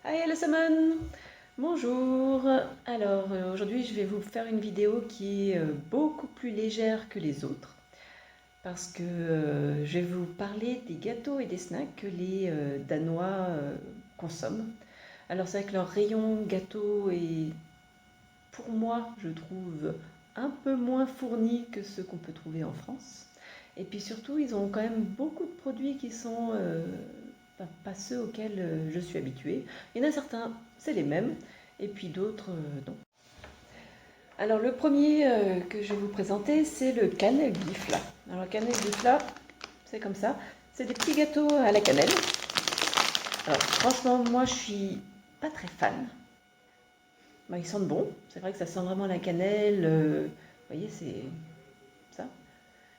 Hi Alessaman! Bonjour! Alors aujourd'hui je vais vous faire une vidéo qui est beaucoup plus légère que les autres parce que je vais vous parler des gâteaux et des snacks que les Danois consomment. Alors c'est vrai que leur rayon gâteau est, pour moi, je trouve un peu moins fourni que ceux qu'on peut trouver en France. Et puis surtout, ils ont quand même beaucoup de produits qui sont pas ceux auxquels je suis habituée. Il y en a certains, c'est les mêmes, et puis d'autres, non. Alors le premier que je vais vous présenter, c'est le cannelle gifla. Alors le cannelle gifla, c'est comme ça. C'est des petits gâteaux à la cannelle. Alors franchement, moi je suis pas très fan. Bah, ils sentent bon. C'est vrai que ça sent vraiment la cannelle. Vous voyez, c'est ça.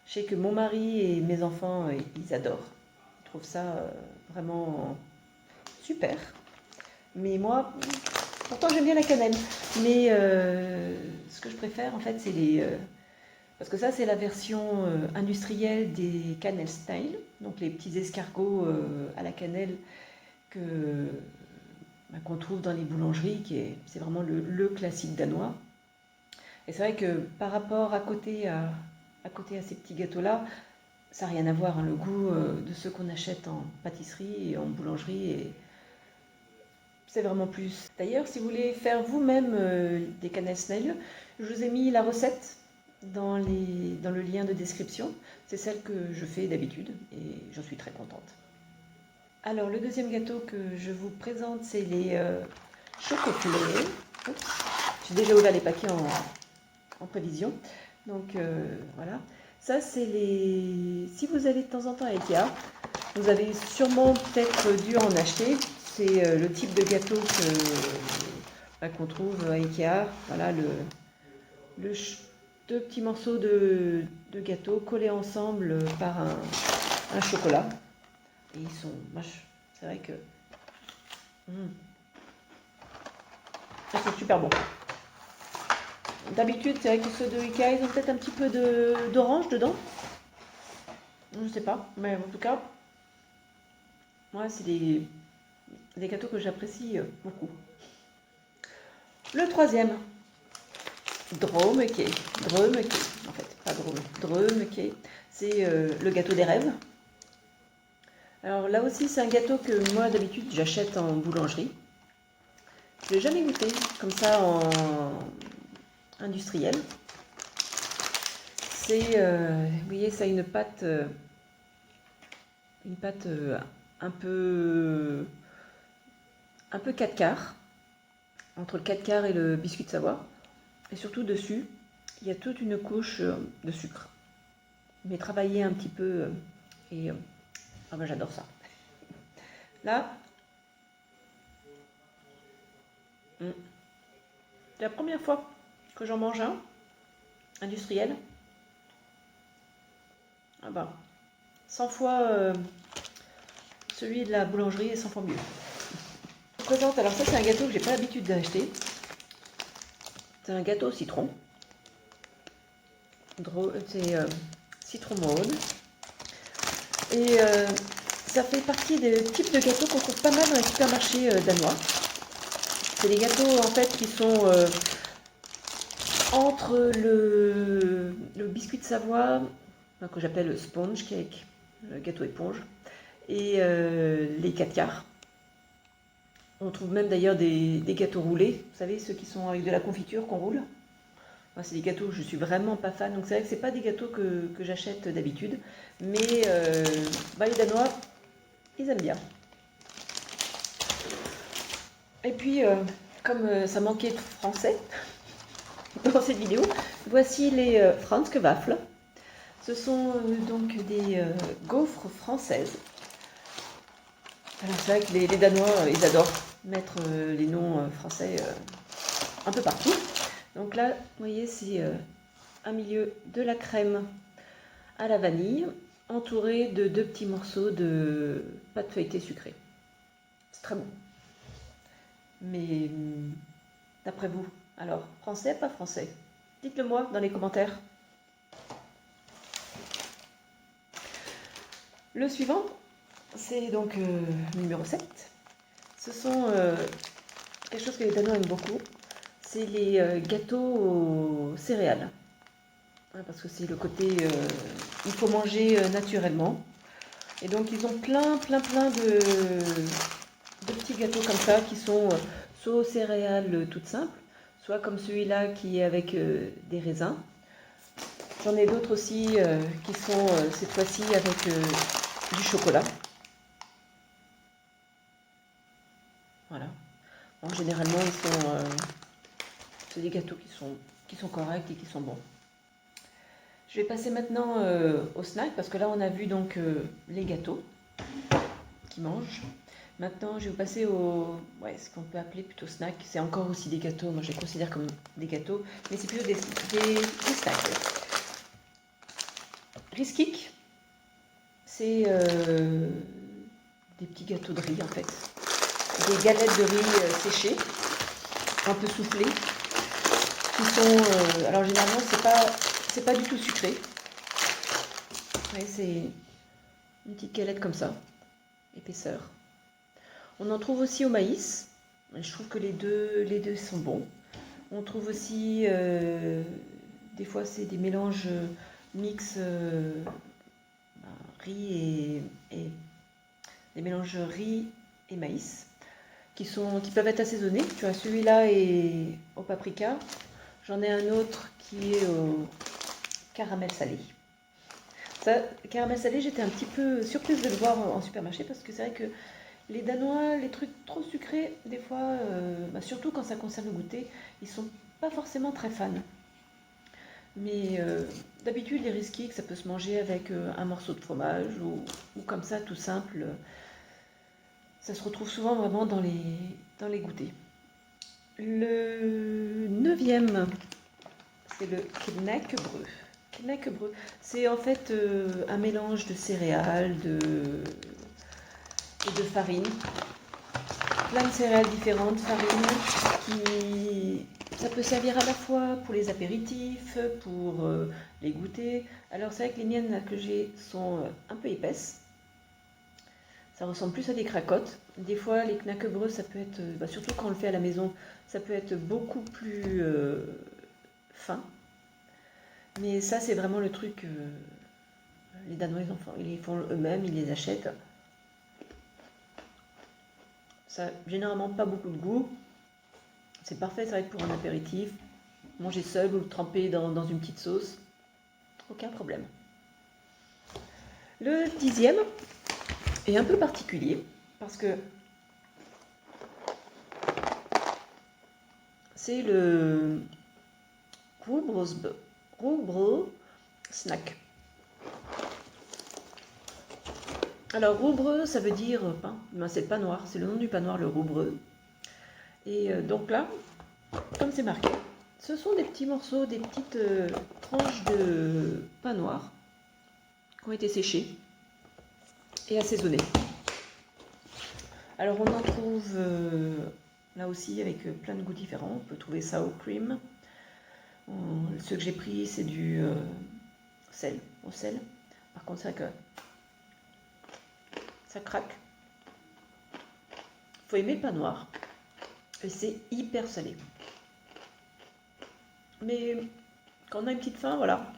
Je sais que mon mari et mes enfants, ils adorent. Ils trouvent ça vraiment super. Mais moi, pourtant j'aime bien la cannelle. Mais ce que je préfère, en fait, c'est les... parce que ça, c'est la version industrielle des cannelle style. Donc les petits escargots à la cannelle que, qu'on trouve dans les boulangeries. C'est vraiment le classique danois. Et c'est vrai que par rapport à côté à ces petits gâteaux-là, ça n'a rien à voir, hein, le goût de ceux qu'on achète en pâtisserie et en boulangerie, c'est vraiment plus. D'ailleurs, si vous voulez faire vous-même des cannelle snail, je vous ai mis la recette dans le lien de description. C'est celle que je fais d'habitude et j'en suis très contente. Alors, le deuxième gâteau que je vous présente, c'est les chocoflés. Oups, j'ai déjà ouvert les paquets en prévision. Donc voilà. Ça, c'est les. Si vous allez de temps en temps à Ikea, vous avez sûrement peut-être dû en acheter. C'est le type de gâteau qu'on trouve à Ikea. Voilà, le, deux petits morceaux de gâteau collés ensemble par un chocolat. Et ils sont. C'est vrai que. Ils sont super bons. D'habitude, c'est vrai que ceux de Ikea, ils ont peut-être un petit peu d'orange dedans. Je ne sais pas, mais en tout cas, moi, c'est des gâteaux que j'apprécie beaucoup. Le troisième, Drømmeke. Drømmeke, en fait, pas Drôme. Drømmeke, c'est le gâteau des rêves. Alors là aussi, c'est un gâteau que moi, d'habitude, j'achète en boulangerie. Je ne l'ai jamais goûté comme ça en industriel. C'est, vous voyez, ça a une pâte un peu 4 quarts, entre le 4 quarts et le biscuit de Savoie. Et surtout dessus, il y a toute une couche de sucre. Mais travaillé un petit peu. Et ah ben j'adore ça. Là, c'est la première fois que j'en mange un industriel. Ah ben, 100 fois celui de la boulangerie et 100 fois mieux. Je vous présente, alors ça c'est un gâteau que j'ai pas l'habitude d'acheter. C'est un gâteau au citron. C'est citron maude. Et ça fait partie des types de gâteaux qu'on trouve pas mal dans les supermarchés danois. C'est des gâteaux en fait qui sont entre le biscuit de Savoie, que j'appelle le sponge cake, le gâteau éponge, et les 4 quarts. On trouve même d'ailleurs des gâteaux roulés, vous savez, ceux qui sont avec de la confiture qu'on roule. Moi, c'est des gâteaux, je suis vraiment pas fan, donc c'est vrai que c'est pas des gâteaux que j'achète d'habitude, mais les Danois, ils aiment bien. Et puis, comme ça manquait de français dans cette vidéo, voici les Franske Wafel. Ce sont donc des gaufres françaises. Alors c'est vrai que les Danois, ils adorent mettre les noms français un peu partout. Donc là, vous voyez, c'est un milieu de la crème à la vanille, entouré de 2 petits morceaux de pâte feuilletée sucrée. C'est très bon. Mais d'après vous, alors, français, pas français? Dites-le moi dans les commentaires. Le suivant, c'est donc numéro 7. Ce sont quelque chose que les Danois aiment beaucoup. C'est les gâteaux aux céréales. Hein, parce que c'est le côté, il faut manger naturellement. Et donc ils ont plein de petits gâteaux comme ça qui sont soit aux céréales toutes simples, soit comme celui-là qui est avec des raisins. J'en ai d'autres aussi qui sont cette fois-ci avec du chocolat. Voilà. Bon, généralement, c'est des gâteaux qui sont corrects et qui sont bons. Je vais passer maintenant au snack parce que là, on a vu donc les gâteaux qui mangent. Maintenant, je vais vous passer ce qu'on peut appeler plutôt snack. C'est encore aussi des gâteaux. Moi, je les considère comme des gâteaux, mais c'est plutôt des snacks. Riskik, c'est des petits gâteaux de riz en fait. Des galettes de riz séchées, un peu soufflées, qui sont... alors généralement, c'est pas du tout sucré. Ouais, c'est une petite galette comme ça, épaisseur. On en trouve aussi au maïs. Je trouve que les deux sont bons. On trouve aussi, des fois, c'est des mélanges mix riz et des mélanges riz et maïs qui peuvent être assaisonnés. Tu vois, celui-là est au paprika. J'en ai un autre qui est au caramel salé. Ça, caramel salé, j'étais un petit peu surprise de le voir en supermarché parce que c'est vrai que les Danois, les trucs trop sucrés, des fois, surtout quand ça concerne le goûter, ils sont pas forcément très fans. Mais d'habitude, les risqués, ça peut se manger avec un morceau de fromage ou comme ça, tout simple. Ça se retrouve souvent vraiment dans les goûters. Le neuvième, c'est le knäckebröd. Knäckebröd, c'est en fait un mélange de céréales, et de farine. Plein de céréales différentes, farine, ça peut servir à la fois pour les apéritifs, pour les goûters. Alors c'est vrai que les miennes là, que j'ai sont un peu épaisses. Ça ressemble plus à des cracottes. Des fois, les knäckebröd, ça peut être, surtout quand on le fait à la maison, ça peut être beaucoup plus fin. Mais ça, c'est vraiment le truc, les Danois, ils font eux-mêmes, ils les achètent. Ça n'a généralement pas beaucoup de goût. C'est parfait, ça va être pour un apéritif. Manger seul ou le tremper dans une petite sauce. Aucun problème. Le 10e est un peu particulier parce que c'est le Rugbröd snack. Alors Rugbröd, ça veut dire pain. C'est le pain noir, c'est le nom du pain noir, le Rugbröd. Et donc là, comme c'est marqué, ce sont des petits morceaux, des petites tranches de pain noir qui ont été séchées et assaisonnées. Alors on en trouve là aussi avec plein de goûts différents. On peut trouver ça au cream. Ce que j'ai pris, c'est du sel, au sel. Par contre, c'est vrai que ça craque. Il faut aimer le pain noir. Et c'est hyper salé. Mais quand on a une petite faim, voilà,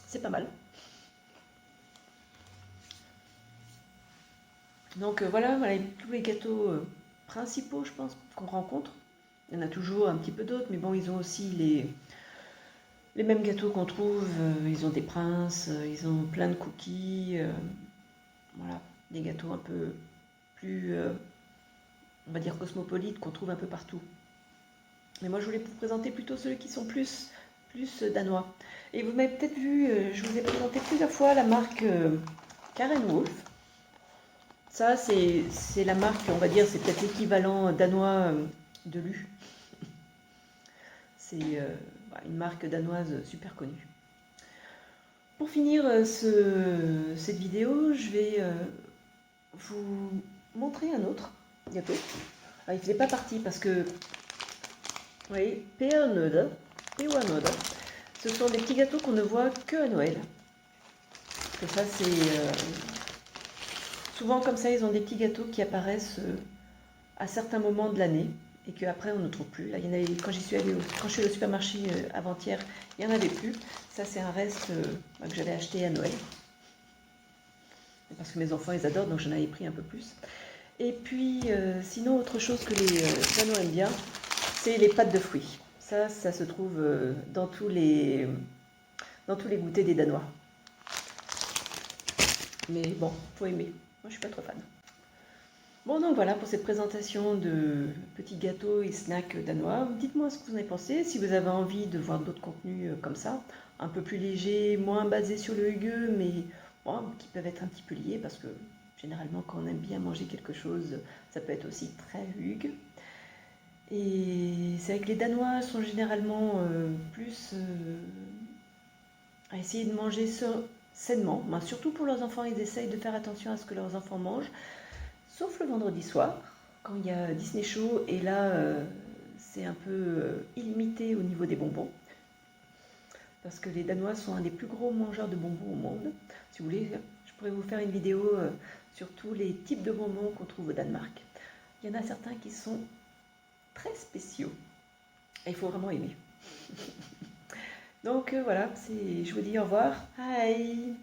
c'est pas mal. Donc voilà tous les gâteaux principaux, je pense, qu'on rencontre. Il y en a toujours un petit peu d'autres, mais bon, ils ont aussi les mêmes gâteaux qu'on trouve. Ils ont des princes, ils ont plein de cookies. Voilà, des gâteaux un peu plus, on va dire, cosmopolites qu'on trouve un peu partout. Mais moi, je voulais vous présenter plutôt ceux qui sont plus danois. Et vous m'avez peut-être vu, je vous ai présenté plusieurs fois la marque Karen Wolf. Ça, c'est la marque, on va dire, c'est peut-être l'équivalent danois de Lu. C'est une marque danoise super connue. Pour finir cette vidéo, je vais vous montrer un autre gâteau. Alors, il ne faisait pas partie parce que, vous voyez, peanødder, ce sont des petits gâteaux qu'on ne voit que à Noël. Parce que ça, c'est... souvent comme ça, ils ont des petits gâteaux qui apparaissent à certains moments de l'année et qu'après on ne trouve plus. Là, il y en avait, quand je suis allée au supermarché avant-hier, il n'y en avait plus. Ça, c'est un reste que j'avais acheté à Noël. Parce que mes enfants, ils adorent, donc j'en avais pris un peu plus. Et puis, sinon, autre chose que les Danois aiment bien, c'est les pâtes de fruits. Ça se trouve dans tous les goûters des Danois. Mais bon, faut aimer. Moi, je suis pas trop fan. Bon, donc voilà pour cette présentation de petits gâteaux et snacks danois. Dites-moi ce que vous en avez pensé. Si vous avez envie de voir d'autres contenus comme ça, un peu plus légers, moins basés sur le hugueux, mais bon, qui peuvent être un petit peu liés parce que généralement, quand on aime bien manger quelque chose, ça peut être aussi très hugues. Et c'est vrai que les Danois sont généralement plus à essayer de manger sainement. Ben, surtout pour leurs enfants, ils essayent de faire attention à ce que leurs enfants mangent. Sauf le vendredi soir, quand il y a Disney Show, et là, c'est un peu illimité au niveau des bonbons. Parce que les Danois sont un des plus gros mangeurs de bonbons au monde. Si vous voulez, je pourrais vous faire une vidéo sur tous les types de bonbons qu'on trouve au Danemark. Il y en a certains qui sont très spéciaux. Et il faut vraiment aimer. Donc voilà, je vous dis au revoir. Bye.